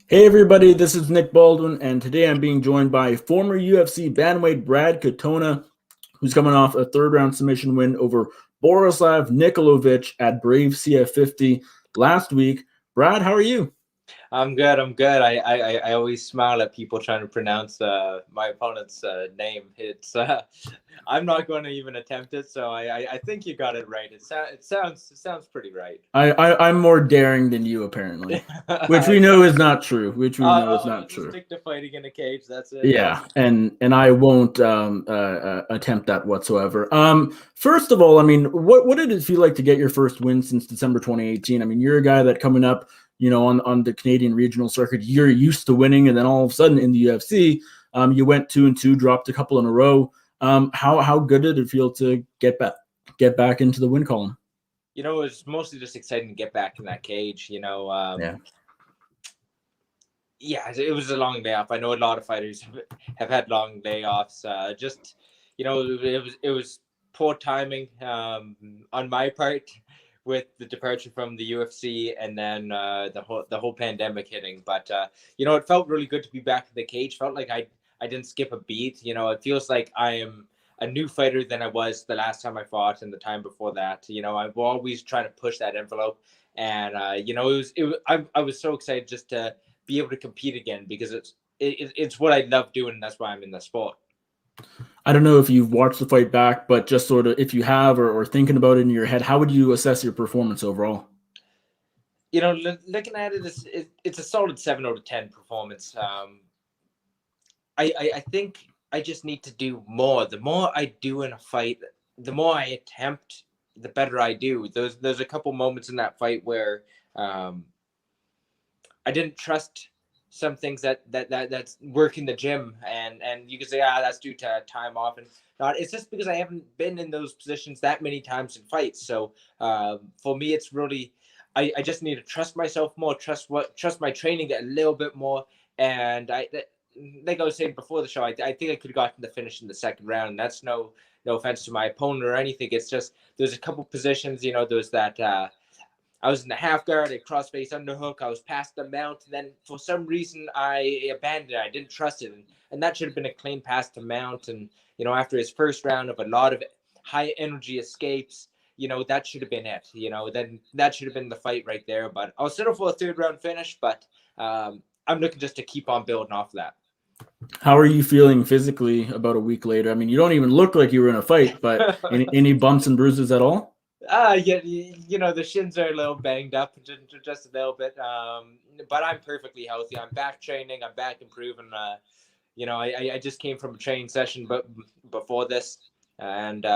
Hey everybody, this is Nick Baldwin, and today I'm being joined by former UFC bantamweight Brad Katona, who's coming off a third round submission win over Borislav Nikolovic at Brave CF50 last week. Brad, how are you? I'm good. I'm good. I always smile at people trying to pronounce my opponent's name. I'm not going to even attempt it. So I think you got it right. It sounds pretty right. I'm more daring than you, apparently, which we I know know. is not true. Which we know is I'll not just true. stick to fighting in a cage. That's it. Yeah, and I won't attempt that whatsoever. First of all, I mean, what did it feel like to get your first win since December 2018? I mean, you're a guy that coming up, on the Canadian regional circuit, you're used to winning, and then all of a sudden in the UFC, you went 2-2, dropped a couple in a row. How good did it feel to get back into the win column? It was mostly just exciting to get back in that cage. Yeah. Yeah, it was a long day off. I know a lot of fighters have had long layoffs. Just it was poor timing on my part with the departure from the UFC and then the whole pandemic hitting. But it felt really good to be back in the cage. Felt like I didn't skip a beat. It feels like I am a new fighter than I was the last time I fought and the time before that. I'm always trying to push that envelope, and I was so excited just to be able to compete again because it's what I love doing. And that's why I'm in the sport. I don't know if you've watched the fight back, but just sort of if you have or thinking about it in your head, how would you assess your performance overall? Looking at it, it's a solid 7 out of 10 performance. I think I just need to do more. The more I do in a fight, the more I attempt, the better I do. There's a couple moments in that fight where um, I didn't trust some things that's work in the gym, and you can say that's due to time off and not. It's just because I haven't been in those positions that many times in fights. So for me, it's really I just need to trust myself more, trust my training a little bit more, and like I was saying before the show, I think I could have gotten the finish in the second round. And that's no offense to my opponent or anything. It's just there's a couple positions, there's that. I was in the half guard, a crossface underhook. I was past the mount. And then for some reason, I abandoned it. I didn't trust it. And that should have been a clean pass to mount. And, after his first round of a lot of high energy escapes, that should have been it. Then that should have been the fight right there. But I'll settle for a third round finish. But I'm looking just to keep on building off of How are you feeling physically about a week later? I mean, you don't even look like you were in a fight, but any, that. any bumps and bruises at all? Yeah, the shins are a little banged up, just a little bit. But I'm perfectly healthy. I'm back training. I'm back improving. I just came from a training session, but before this, and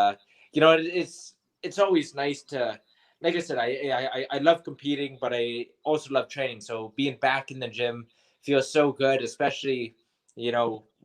it's always nice to, like I said, I love competing, but I also love training. So being back in the gym feels so good, especially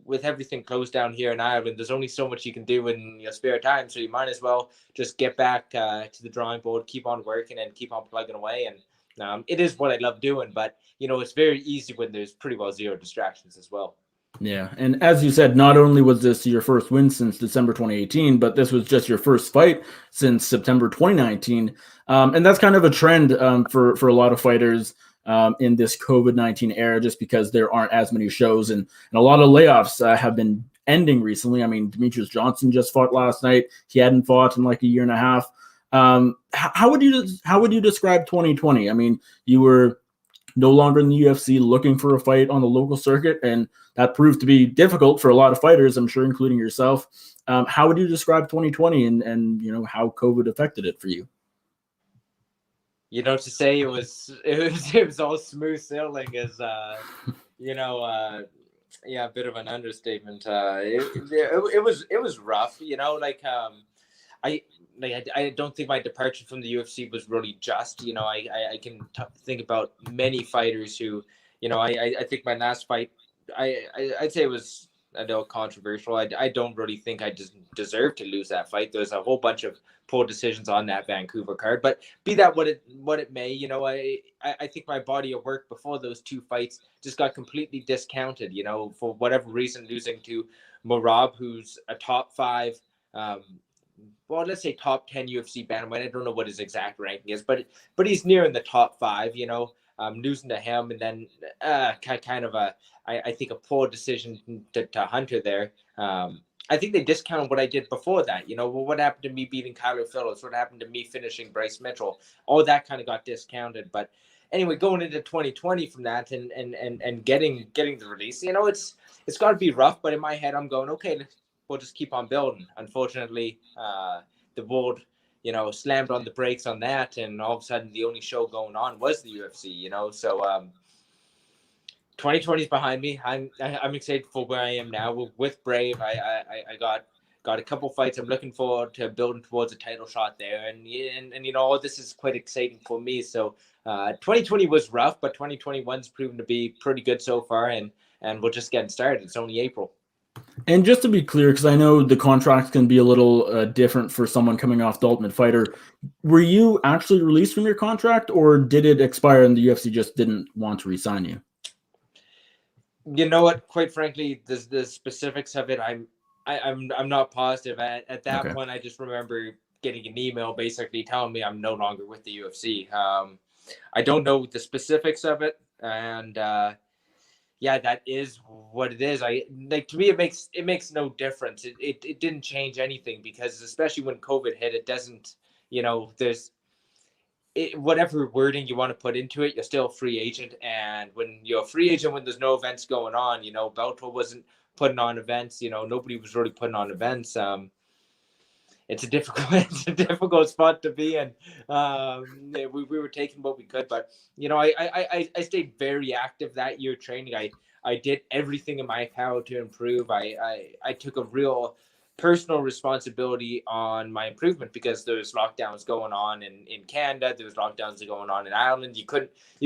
with everything closed down here in Ireland. There's only so much you can do in your spare time, so you might as well just get back to the drawing board, keep on working, and keep on plugging away. And it is what I love doing, but it's very easy when there's pretty well zero distractions as well. Yeah, and as you said, not only was this your first win since December 2018, but this was just your first fight since September 2019, and that's kind of a trend for a lot of fighters in this COVID-19 era, just because there aren't as many shows and a lot of layoffs have been ending recently. I mean, Demetrius Johnson just fought last night; he hadn't fought in like a year and a half. How would you describe 2020? I mean, you were no longer in the UFC, looking for a fight on the local circuit, and that proved to be difficult for a lot of fighters, I'm sure, including yourself. How would you describe 2020 and how COVID affected it for you? To say it was all smooth sailing is you know yeah, a bit of an understatement. It was rough. I I don't think my departure from the UFC was really just. I can think about many fighters who, I think my last fight, I'd say it was a little controversial. I don't really think I just deserved to lose that fight. There's a whole bunch of poor decisions on that Vancouver card, but be that what it may, I think my body of work before those two fights just got completely discounted. For whatever reason, losing to Morab, who's a top five. Well, let's say top 10 UFC bantamweight. I don't know what his exact ranking is, but he's near in the top five. losing to him, and then kind of I think a poor decision to Hunter there. I think they discounted what I did before that. Well, what happened to me beating Kyler Phillips? What happened to me finishing Bryce Mitchell? All that kind of got discounted. But anyway, going into 2020 from that and getting the release, it's got to be rough. But in my head, I'm going, okay, we'll just keep on building. Unfortunately, the world, slammed on the brakes on that, and all of a sudden, the only show going on was the UFC. So 2020 is behind me. I'm excited for where I am now with Brave. I got a couple fights. I'm looking forward to building towards a title shot there, and this is quite exciting for me. So 2020 was rough, but 2021's proven to be pretty good so far, and we're just getting started. It's only April. And just to be clear, because I know the contracts can be a little different for someone coming off the Ultimate Fighter, were you actually released from your contract, or did it expire and the UFC just didn't want to re-sign you? You know what? Quite frankly, the specifics of it, I'm not positive. At that point, I just remember getting an email basically telling me I'm no longer with the UFC. I don't know the specifics of it, and yeah, that is what it is. To me, it makes no difference. It didn't change anything, because especially when COVID hit, it doesn't. There's whatever wording you want to put into it, you're still a free agent. And when you're a free agent, when there's no events going on, Bellator wasn't putting on events. Nobody was really putting on events. It's a difficult spot to be in. We were taking what we could, but I stayed very active that year training. I did everything in my power to improve. I took a real personal responsibility on my improvement, because there's lockdowns going on in Canada. There's lockdowns going on in Ireland. You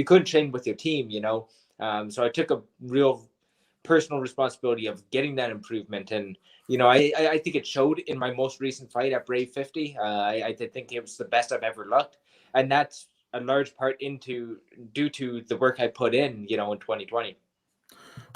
couldn't train with your team, so I took a real personal responsibility of getting that improvement. And I think it showed in my most recent fight at Brave 50. I think it was the best I've ever looked, and that's a large part due to the work I put in 2020.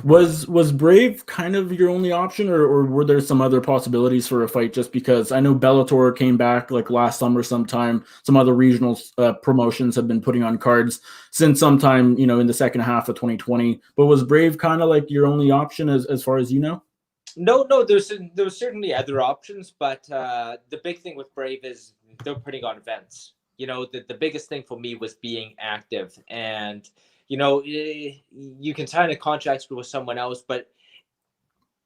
Was Brave kind of your only option, or were there some other possibilities for a fight? Just because I know Bellator came back like last summer sometime. Some other regional promotions have been putting on cards since sometime, in the second half of 2020. But was Brave kind of like your only option as far as you know? No, there was certainly other options, but the big thing with Brave is they're putting on events. The biggest thing for me was being active, and you can sign a contract with someone else, but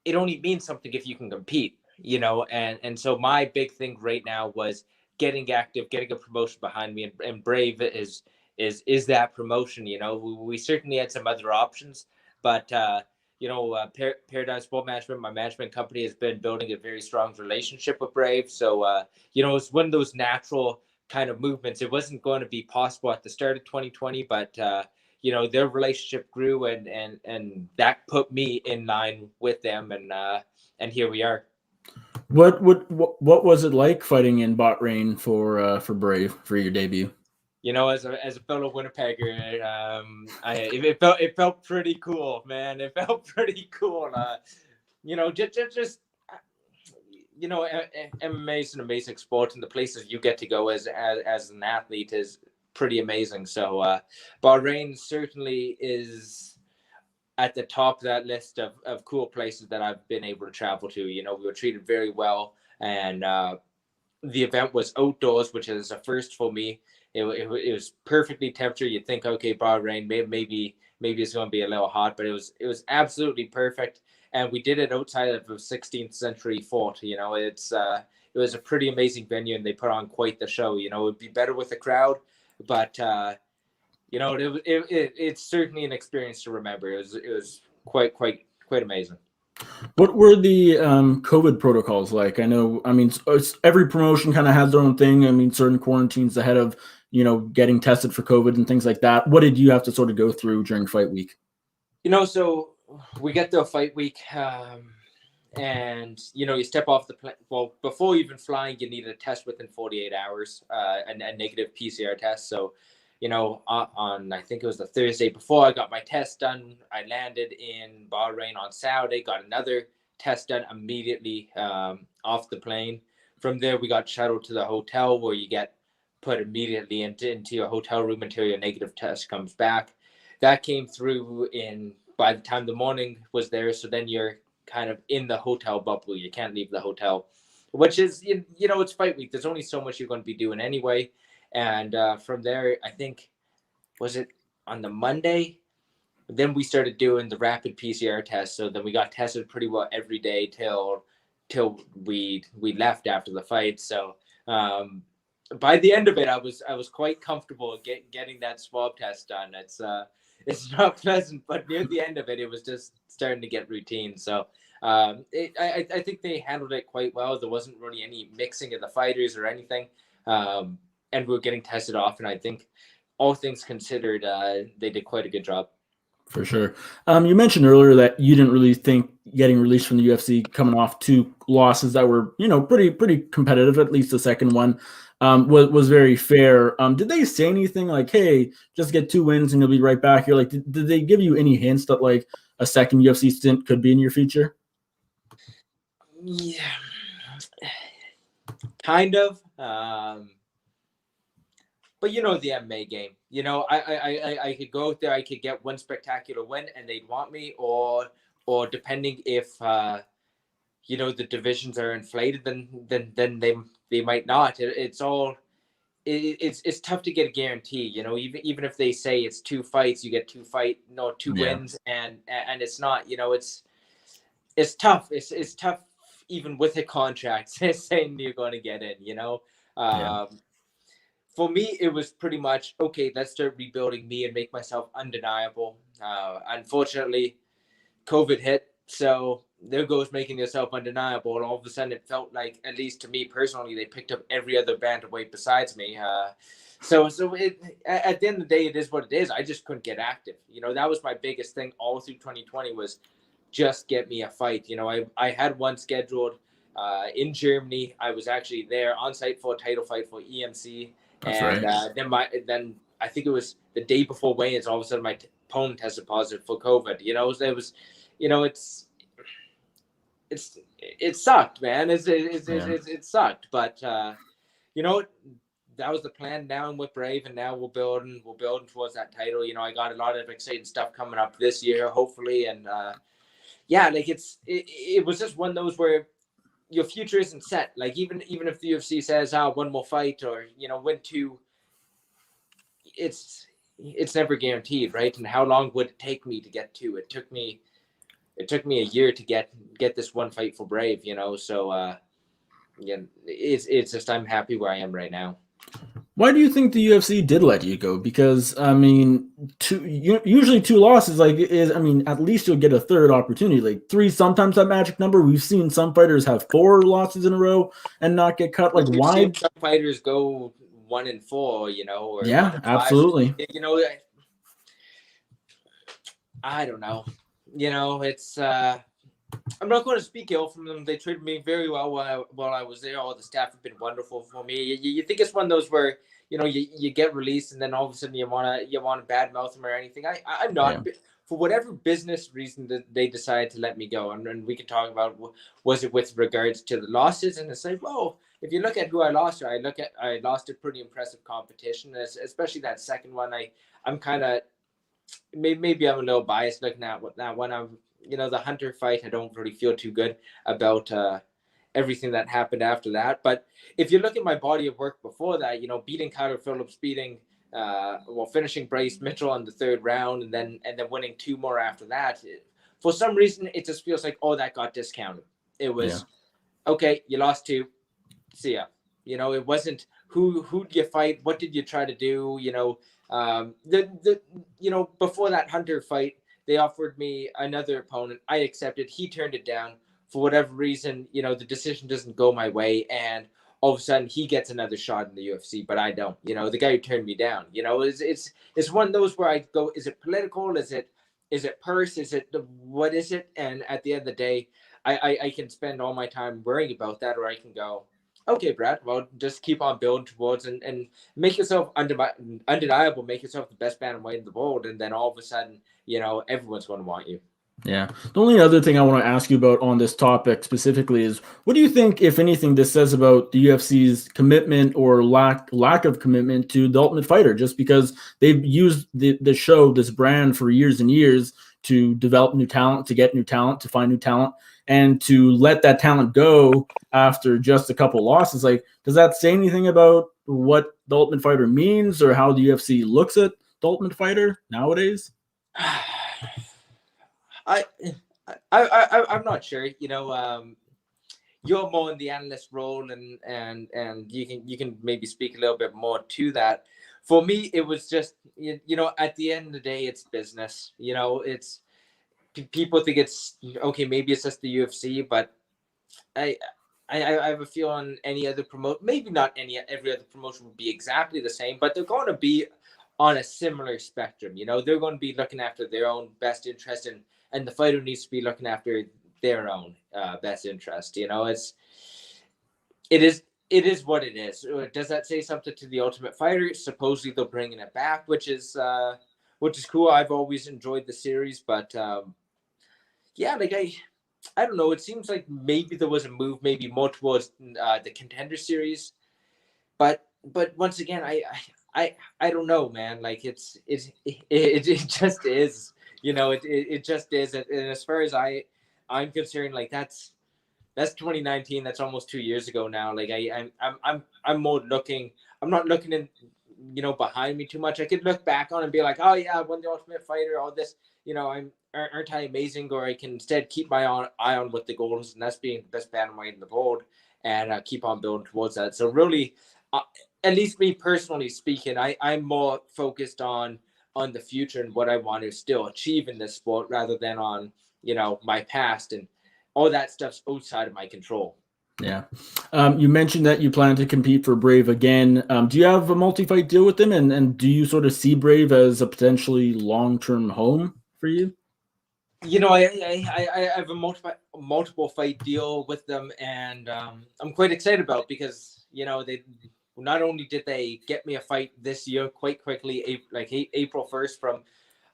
it only means something if you can compete. And so my big thing right now was getting active, getting a promotion behind me, and Brave is that promotion. We certainly had some other options, but Paradigm Sport Management, my management company, has been building a very strong relationship with Brave. So, it's one of those natural kind of movements. It wasn't going to be possible at the start of 2020, but, their relationship grew, and that put me in line with them. And here we are. What was it like fighting in Bahrain for Brave for your debut? As a fellow Winnipegger, it felt pretty cool, man. It felt pretty cool. Just MMA is an amazing sport, and the places you get to go as an athlete is pretty amazing. So Bahrain certainly is at the top of that list of cool places that I've been able to travel to. We were treated very well, and the event was outdoors, which is a first for me. It was perfectly temperature. You'd think, okay, Bahrain, maybe it's going to be a little hot, but it was absolutely perfect. And we did it outside of a 16th century fort. It was a pretty amazing venue, and they put on quite the show. It would be better with the crowd, but it's certainly an experience to remember. It was quite amazing. What were the COVID protocols like? Every promotion kind of has their own thing. Certain quarantines ahead of, getting tested for COVID and things like that. What did you have to sort of go through during fight week? So we get to a fight week, and, you step off the plane. Well, before even flying, you need a test within 48 hours, a negative PCR test. So, on I think it was the Thursday before I got my test done, I landed in Bahrain on Saturday, got another test done immediately off the plane. From there, we got shuttled to the hotel, where you get put immediately into your hotel room until your negative test comes back. that came through in by the time the morning was there. So then you're kind of in the hotel bubble. You can't leave the hotel, which is, it's fight week. There's only so much you're going to be doing anyway. And from there, I think, was it on the Monday? Then we started doing the rapid PCR test. So then we got tested pretty well every day till we left after the fight. So by the end of it, I was quite comfortable getting that swab test done. It's not pleasant, but near the end of it, it was just starting to get routine. So I think they handled it quite well. There wasn't really any mixing of the fighters or anything, and we were getting tested off. And I think, all things considered, they did quite a good job. For sure. You mentioned earlier that you didn't really think getting released from the UFC coming off 2 losses that were, pretty competitive, at least the second one, was very fair. Did they say anything like, hey, just get 2 wins and you'll be right back here? Like, did they give you any hints that like a second UFC stint could be in your future? Yeah, kind of. But the MMA game. I could go out there, I could get one spectacular win, and they'd want me, or depending if the divisions are inflated, then they might not. It's tough to get a guarantee. Even if they say it's 2 fights, you get 2 wins, and it's not. It's tough. It's tough even with a contract saying you're going to get in. For me, it was pretty much, okay, let's start rebuilding me and make myself undeniable. Unfortunately, COVID hit, so there goes making yourself undeniable. And all of a sudden, it felt like, at least to me personally, they picked up every other bantamweight besides me. So at the end of the day, it is what it is. I just couldn't get active. That was my biggest thing all through 2020 was just get me a fight. I had one scheduled in Germany. I was actually there on site for a title fight for EMC. That's And right. then I think it was the day before weigh-ins, all of a sudden my opponent tested positive for COVID. It was, it sucked, man. It sucked, but that was the plan. Now I'm with Brave, and now we're building towards that title. I got a lot of exciting stuff coming up this year, hopefully, and like it was just one of those where your future isn't set. Like even if the UFC says, one more fight, or win 2, it's never guaranteed, right? And how long would it take me to get 2? It took me a year to get this one fight for Brave, so it's just, I'm happy where I am right now. Why do you think the UFC did let you go? Because I mean, usually 2 losses, like at least you'll get a third opportunity. Like 3, sometimes that magic number. We've seen some fighters have 4 losses in a row and not get cut. Like We've seen why? some fighters go 1-4, or Yeah, 1-5. absolutely. I don't know. It's I'm not going to speak ill from them. They treated me very well while I was there. All the staff have been wonderful for me. You think it's one of those where you get released, and then all of a sudden you want to badmouth them or anything. I'm not. Yeah. For whatever business reason that they decided to let me go, and we can talk about, was it with regards to the losses, and it's like, well, if you look at who I lost to, I lost a pretty impressive competition, especially that second one. I'm kind of, maybe I'm a little biased looking at that one. The Hunter fight, I don't really feel too good about everything that happened after that. But if you look at my body of work before that, beating Kyler Phillips, finishing Bryce Mitchell in the 3rd round, and then winning 2 more after that, for some reason it just feels like, that got discounted. It was, okay, you lost 2, see ya. It wasn't who did you fight, what did you try to do. Before that Hunter fight, they offered me another opponent. I accepted. He turned it down for whatever reason. The decision doesn't go my way, and all of a sudden he gets another shot in the UFC, but I don't. The guy who turned me down. It's one of those where I go, is it political? Is it purse? What is it? And at the end of the day, I can spend all my time worrying about that, or I can go, okay, Brad, well, just keep on building towards and make yourself undeniable, make yourself the best bantamweight in the world, and then all of a sudden, everyone's going to want you. Yeah. The only other thing I want to ask you about on this topic specifically is what do you think, if anything, this says about the UFC's commitment or lack of commitment to the Ultimate Fighter? Just because they've used the show, this brand, for years and years to develop new talent, to get new talent, to find new talent, and to let that talent go after just a couple losses. Like, does that say anything about what the Ultimate Fighter means or how the UFC looks at the Ultimate Fighter nowadays? I, I'm not sure. You're more in the analyst role, and you can maybe speak a little bit more to that. For me, it was just at the end of the day, it's business. It's people think it's okay. Maybe it's just the UFC, but I. I have a feeling any other maybe not every other promotion would be exactly the same, but they're going to be on a similar spectrum. They're going to be looking after their own best interest, and the fighter needs to be looking after their own best interest. It is what it is. Does that say something to the Ultimate Fighter? Supposedly they're bringing it back, which is cool. I've always enjoyed the series, but yeah, like I don't know. It seems like maybe there was a move, maybe more towards the Contender Series, but once again, I don't know, man. Like it just is. It just is. And as far as I'm concerned, like that's 2019. That's almost 2 years ago now. Like I'm more looking. I'm not looking in, behind me too much. I could look back on and be like, oh yeah, I won the Ultimate Fighter. All this, aren't I amazing? Or I can instead keep my eye on what the goal is, and that's being the best bantamweight in the world, and keep on building towards that. So really, uh, at least me personally speaking, I'm more focused on the future and what I want to still achieve in this sport rather than on my past, and all that stuff's outside of my control. Yeah. You mentioned that you plan to compete for Brave again. Do you have a multi-fight deal with them, and do you sort of see Brave as a potentially long-term home for you? I have a multiple fight deal with them, and I'm quite excited about because they not only did they get me a fight this year quite quickly, like April 1st from.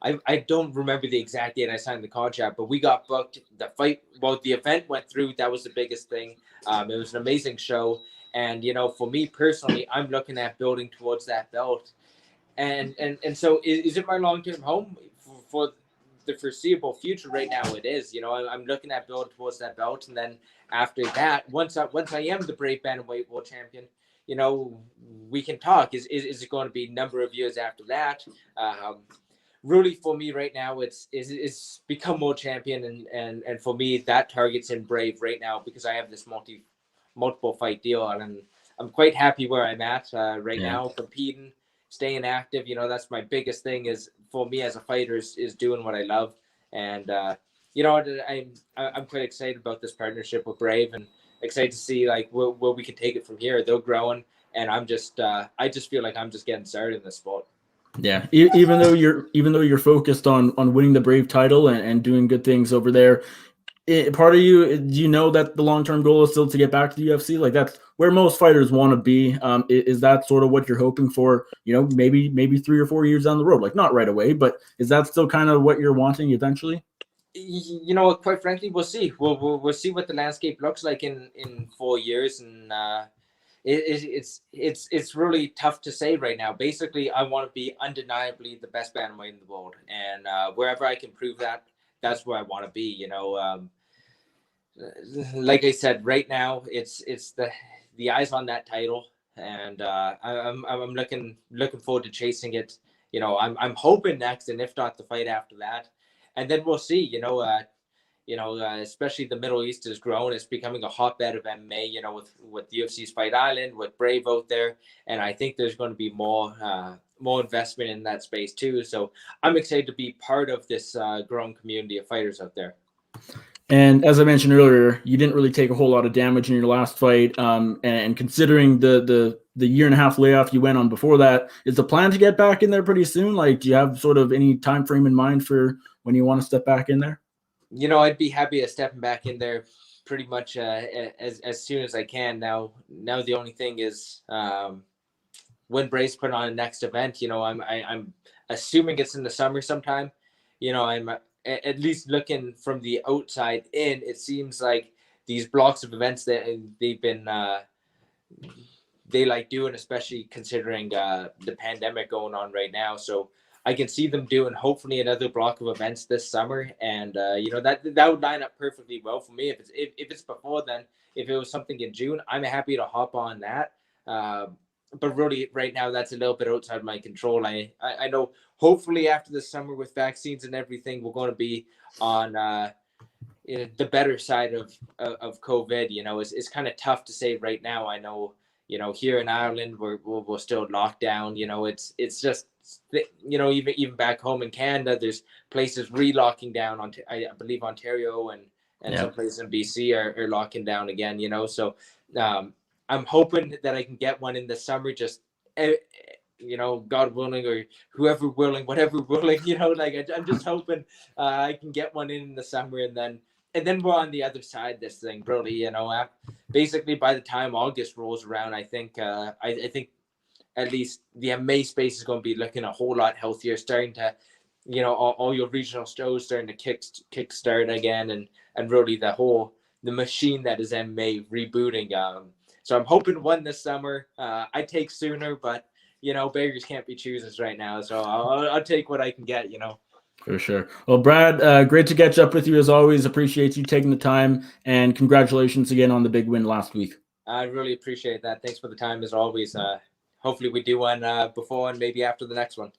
I don't remember the exact date I signed the contract, but we got booked. The fight, well, the event went through. That was the biggest thing. It was an amazing show, and for me personally, I'm looking at building towards that belt, and so is it my long term home for the foreseeable future? Right now, it is. I'm looking at building towards that belt, and then after that, once I am the Brave Bantamweight World Champion, we can talk. Is it going to be a number of years after that? Really, for me right now, it's become world champion, and for me that target's in Brave right now because I have this multiple fight deal, and I'm quite happy where I'm at right Yeah. now, competing, staying active. That's my biggest thing is for me as a fighter is doing what I love, and I'm quite excited about this partnership with Brave, and excited to see like where we can take it from here. They're growing, and I just feel like I'm just getting started in this sport. Yeah. Even though you're focused on winning the Brave title and doing good things over there, part of you, do you know that the long-term goal is still to get back to the UFC? Like that's where most fighters want to be. Is that sort of what you're hoping for? Maybe 3 or 4 years down the road, like not right away, but is that still kind of what you're wanting eventually? Quite frankly, we'll see. We'll see what the landscape looks like in 4 years, and it's really tough to say right now. Basically, I want to be undeniably the best bantamweight in the world, and wherever I can prove that, that's where I want to be. Like I said, right now it's the eyes on that title, and I'm looking forward to chasing it. I'm hoping next, and if not, the fight after that, and then we'll see. Especially the Middle East has grown. It's becoming a hotbed of MMA. With UFC's Fight Island, with Brave out there, and I think there's going to be more investment in that space too. So I'm excited to be part of this growing community of fighters out there. And as I mentioned earlier, you didn't really take a whole lot of damage in your last fight. And considering the year and a half layoff you went on before that, is the plan to get back in there pretty soon? Like, do you have sort of any time frame in mind for when you want to step back in there? I'd be happy to stepping back in there pretty much as soon as I can. Now the only thing is when Brace put on a next event. I'm assuming it's in the summer sometime. I'm at least looking from the outside in, it seems like these blocks of events that they've been they like doing, especially considering the pandemic going on right now. So I can see them doing hopefully another block of events this summer, and that would line up perfectly well for me. If it's before then, if it was something in June, I'm happy to hop on that. But really, right now, that's a little bit outside my control. I know. Hopefully, after the summer with vaccines and everything, we're going to be on the better side of COVID. It's kind of tough to say right now. I know. Here in Ireland, we're still locked down. It's just even back home in Canada, there's places relocking down. I believe Ontario and some places in BC are locking down again. So I'm hoping that I can get one in the summer. Just God willing, or whoever willing, whatever willing. I'm just hoping I can get one in the summer, and then we're on the other side of this thing, Brody. Basically by the time August rolls around, I think at least the MMA space is going to be looking a whole lot healthier, starting to, all your regional shows starting to kickstart again, and really the machine that is MMA rebooting. So I'm hoping one this summer. I take sooner, but beggars can't be choosers right now. So I'll take what I can get. For sure. Well, Brad, great to catch up with you as always. Appreciate you taking the time, and congratulations again on the big win last week. I really appreciate that. Thanks for the time as always. Hopefully we do one before and maybe after the next one.